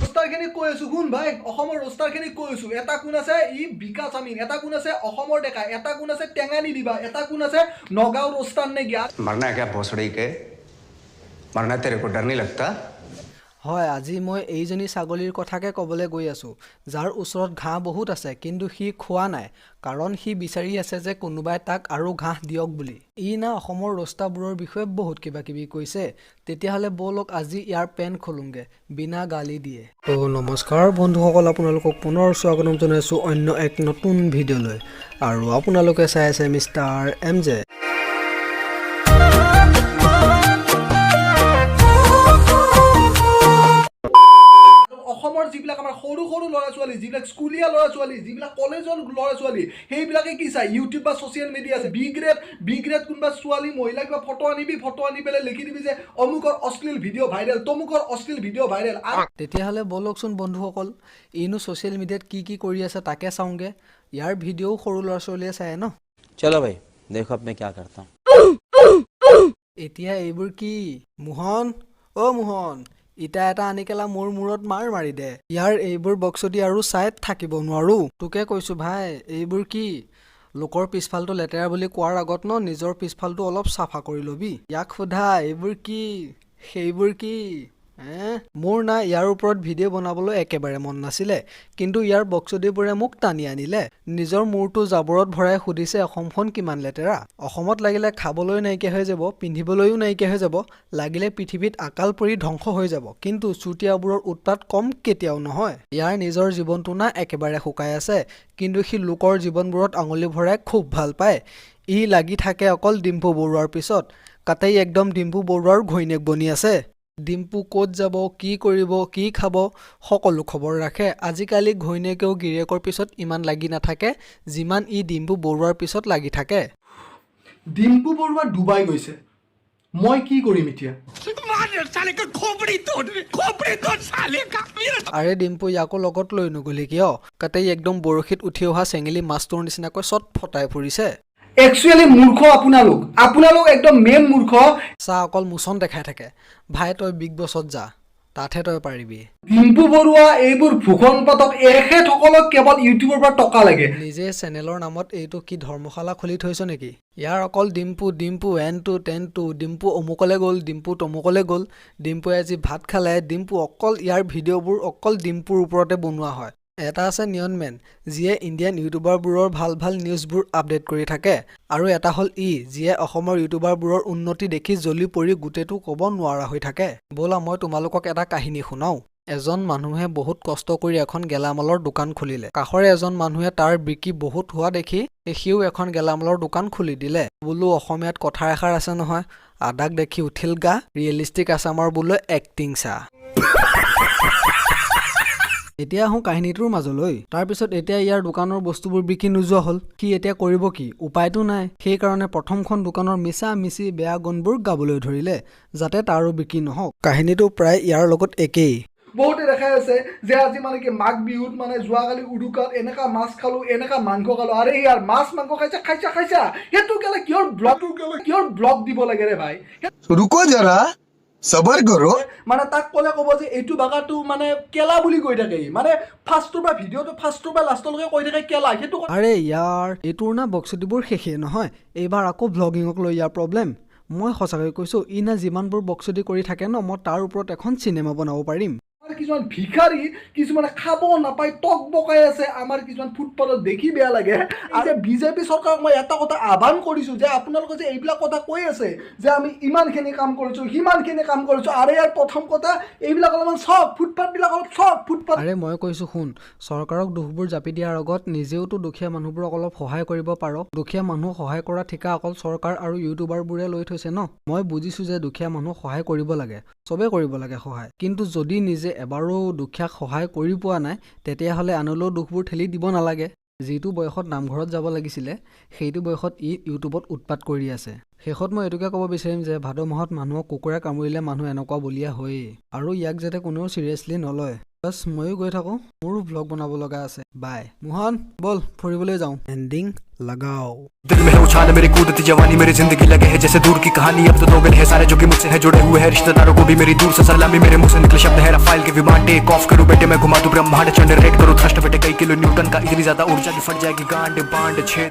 ৰোষ্টাৰখিনি কৈ আছো শুন ভাই অসমৰ ৰোষ্টাৰখিনি কৈ আছো এটা কোন আছে ই বিকাশ আমিন এটা কোন আছে অসমৰ ডেকা এটা কোন আছে টেঙানি দিবা এটা কোন আছে নগাঁও ৰোষ্টাৰ নে গিয়া मरना है क्या भोसड़ी के मरना तेरे को डर नहीं लगता হয় আজি মই এইজনী ছাগলীৰ কথাকে ক'বলৈ গৈ আছোঁ যাৰ ওচৰত ঘাঁহ বহুত আছে কিন্তু সি খোৱা নাই কাৰণ সি বিচাৰি আছে যে কোনোবাই তাক আৰু ঘাঁহ দিয়ক বুলি ই না অসমৰ ৰস্তাবোৰৰ বিষয়ে বহুত কিবা কিবি কৈছে তেতিয়াহ'লে ব'লক আজি ইয়াৰ পেন খোলোঁগে বিনা গালি দিয়ে তো নমস্কাৰ বন্ধুসকল আপোনালোকক পুনৰ স্বাগতম জনাইছোঁ অন্য এক নতুন ভিডিঅ'লৈ আৰু আপোনালোকে চাই আছে মিষ্টাৰ এম জে অসমৰ যিবিলাক আমাৰ সৰু সৰু ল'ৰা ছোৱালী যিবিলাক স্কুলীয়া ল'ৰা ছোৱালী যিবিলাক কলেজৰ ল'ৰা ছোৱালী সেইবিলাকে কি চাই ইউটিউব বা ছ'চিয়েল মিডিয়া আছে বি গ্ৰেড কোনোবা ছোৱালী মহিলা কিবা ফটো আনি পেলাই লিখি দিবি যে অমুকৰ অশ্লীল ভিডিঅ' ভাইৰেল তমুকৰ অশ্লীল ভিডিঅ' ভাইৰেল তেতিয়াহ'লে ব'লকচোন বন্ধুসকল ইনো ছ'চিয়েল মিডিয়াত কি কৰি আছে তাকে চাওঁগে ইয়াৰ ভিডিঅ'ও সৰু ল'ৰা ছোৱালীয়ে চায় ন चलो भाई देखो अब मैं क्या करता हूँ এতিয়া এইবোৰ কি মোহন মোহন ইটা এটা আনি কেলা মোৰ মূৰত মাৰি দে ইয়াৰ এইবোৰ বক্সদি আৰু চাই থাকিব নোৱাৰো তোকে কৈছো ভাই এইবোৰ কি লোকৰ পিছফালটো লেতেৰা বুলি কোৱাৰ আগত নিজৰ পিছফালটো অলপ চাফা কৰি ল'বি ইয়াক সোধা এইবোৰ কি সেইবোৰ কি মোৰ না ইয়াৰ ওপৰত ভিডিঅ' বনাবলৈ একেবাৰে মন নাছিলে কিন্তু ইয়াৰ বক্সদিবোৰে মোক টানি আনিলে নিজৰ মূৰটো জাবৰত ভৰাই সুধিছে অসমখন কিমান লেতেৰা অসমত লাগিলে খাবলৈ নাইকিয়া হৈ যাব পিন্ধিবলৈও নাইকিয়া হৈ যাব লাগিলে পৃথিৱীত আকাল পৰি ধ্বংস হৈ যাব কিন্তু চুতীয়াবোৰৰ উৎপাত কম কেতিয়াও নহয় ইয়াৰ নিজৰ জীৱনটো না একেবাৰে শুকাই আছে কিন্তু সি লোকৰ জীৱনবোৰত আঙুলি ভৰাই খুব ভাল পায় ই লাগি থাকে অকল ডিম্পু বৰুৱাৰ পিছত কাতেই একদম ডিম্পু বৰুৱাৰ ঘৈণীয়েক বনি আছে ডিম্পু ক'ত যাব কি কৰিব কি খাব সকলো খবৰ ৰাখে আজিকালি ঘৈণীয়েকেও গিৰিয়েকৰ পিছত ইমান লাগি নাথাকে যিমান ই ডিম্পু বৰুৱাৰ পিছত লাগি থাকে ডিম্পু বৰুৱা ডুবাই গৈছে মই কি কৰিম এতিয়া আৰে ডিম্পু ইয়াকো লগত লৈ নগলি কিয় কাতেই একদম বৰশীত উঠি অহা চেঙেলী মাছটোৰ নিচিনাকৈ চট ফটাই ফুৰিছে একচুৱেলি মূৰ্খ আপোনালোক একদম মেইন মূৰ্খ চা অকল মোচন দেখাই থাকে ভাই তই বিগ বছত যা তাতহে তই পাৰিবি ডিম্পু বৰুৱা এইবোৰ ভূষণ পাতক এখেতসকলক কেৱল ইউটিউবৰ পৰা টকা লাগে নিজে চেনেলৰ নামত এইটো কি ধৰ্মশালা খুলি থৈছ নেকি ইয়াৰ অকল ডিম্পু এনটো টেনটো ডিম্পু অমুকলে গ'ল ডিম্পু তমুকলে গ'ল ডিম্পুৱে আজি ভাত খালে ডিম্পু অকল ইয়াৰ ভিডিঅ'বোৰ অকল ডিম্পুৰ ওপৰতে বনোৱা হয় এটা আছে নিয়নমেন যিয়ে ইণ্ডিয়ান ইউটিউবাৰবোৰৰ ভাল নিউজবোৰ আপডেট কৰি থাকে আৰু এটা হ'ল যিয়ে অসমৰ ইউটিউবাৰবোৰৰ উন্নতি দেখি জ্বলি পৰি গোটেইটো ক'ব নোৱাৰা হৈ থাকে ব'লা মই তোমালোকক এটা কাহিনী শুনাও এজন মানুহে বহুত কষ্ট কৰি এখন গেলামালৰ দোকান খুলিলে কাষৰে এজন মানুহে তাৰ বিক্ৰী বহুত হোৱা দেখি সিও এখন গেলামালৰ দোকান খুলি দিলে বোলো অসমীয়াত কথা এষাৰ আছে নহয় আদাক দেখি উঠিল গা ৰিয়েলিষ্টিক আছামৰ বোলো এক্টিং চা এতিয়া আহোঁ কাহিনীটোৰ মাজলৈ তাৰপিছত এতিয়া ইয়াৰ দোকানৰ বস্তুবোৰ বিক্ৰী নোযোৱা হ'ল সি এতিয়া কৰিব কি উপায়তো নাই সেইকাৰণে প্ৰথমখন দোকানৰ মিছা মিছি বেয়া গুণবোৰ গাবলৈ ধৰিলে যাতে তাৰো বিক্ৰী নহওক কাহিনীটো প্ৰায় ইয়াৰ লগত একেই বহুতে দেখাই আছে যে আজি মানে কি মাঘ বিহুত মানে যোৱাকালি উৰুকাত এনেকা মাছ খালো এনেকা মাংস খালো আৰে ইয়াৰ মাছ মাংস খাইছা সেইটো কেলে কিহৰ ব্লগ দিব লাগে ৰে ভাই रुको जरा सबर करो মানে তাক ক'লে ক'ব যে এইটো বাগাটো মানে কেলা বুলি কৈ থাকে মানে ফাৰ্ষ্টৰ পৰা ভিডিঅ'টো ফাৰ্ষ্টৰ পৰা লাষ্টলৈকে কৈ থাকে কেলা সেইটো আৰে ইয়াৰ এইটোৰ না বক্সদিবোৰ শেষেই নহয় এইবাৰ আকৌ ভ্লগিঙক লৈ ইয়াৰ প্ৰব্লেম মই সঁচাকৈ কৈছোঁ ই না যিমানবোৰ বক্সদি কৰি থাকে মই তাৰ ওপৰত এখন চিনেমা বনাব পাৰিম কিছুমান ভিখাৰী কিছুমানে খাব নাপায় টক বকাই আছে আমাৰ কিছুমান ফুটপাথত দেখি বেয়া লাগে আৰু বিজেপি চৰকাৰক মই এটা কথা আহ্বান কৰিছোঁ যে আপোনালোকে যে এইবিলাক কথা কৈ আছে যে আমি ইমানখিনি কাম কৰিছোঁ সিমানখিনি কাম কৰিছোঁ আৰু ইয়াৰ প্ৰথম কথা এইবিলাক অলপমান চক ফুটপাথবিলাক অলপ চক ফুটপাথ আৰে মই কৈছোঁ শুন চৰকাৰক দুখবোৰ জাপি দিয়াৰ আগত নিজেওতো দুখীয়া মানুহবোৰক অলপ সহায় কৰিব পাৰ দুখীয়া মানুহক সহায় কৰা ঠিকা অকল চৰকাৰ আৰু ইউটিউবাৰবোৰে লৈ থৈছে মই বুজিছোঁ যে দুখীয়া মানুহক সহায় কৰিব লাগে চবেই কৰিব লাগে সহায় কিন্তু যদি নিজে এবাৰো দুখীয়াক সহায় কৰি পোৱা নাই তেতিয়াহ'লে আনলৈও দুখবোৰ ঠেলি দিব নালাগে যিটো বয়সত নামঘৰত যাব লাগিছিলে সেইটো বয়সত ইউটিউবত উৎপাত কৰি আছে শেষত মই এইটোকে ক'ব বিচাৰিম যে ভাদ মাহত মানুহক কুকুৰে কামুৰিলে মানুহ এনেকুৱা বলিয়া হয়েই আৰু ইয়াক যাতে কোনেও চিৰিয়াছলি নলয় বাছ ময়ো গৈ থাকোঁ, মোৰো ভ্লগ বনাব লগা আছে। বাই। মোহন ব'ল ফুৰিবলৈ যাওঁ। এণ্ডিং লগাও। दिल में है उछाल मेरी कूदती जवानी मेरी जिंदगी लगे है जैसे दूर की कहानी अब तो नोबेल है सारे जो कि मुझसे है जुड़े हुए हैं रिश्तेदारों को भी मेरी दूर से सलामी मेरे मुंह से निकले शब्द है रफाइल के विमान टेक ऑफ करूं बेटे मैं घुमा दूं ब्रह्मांड जनरेट करूं थ्रस्ट बेटे कई किलो न्यूटन का इतनी ज्यादा ऊर्जा की फट जाएगी गांड बांड छेद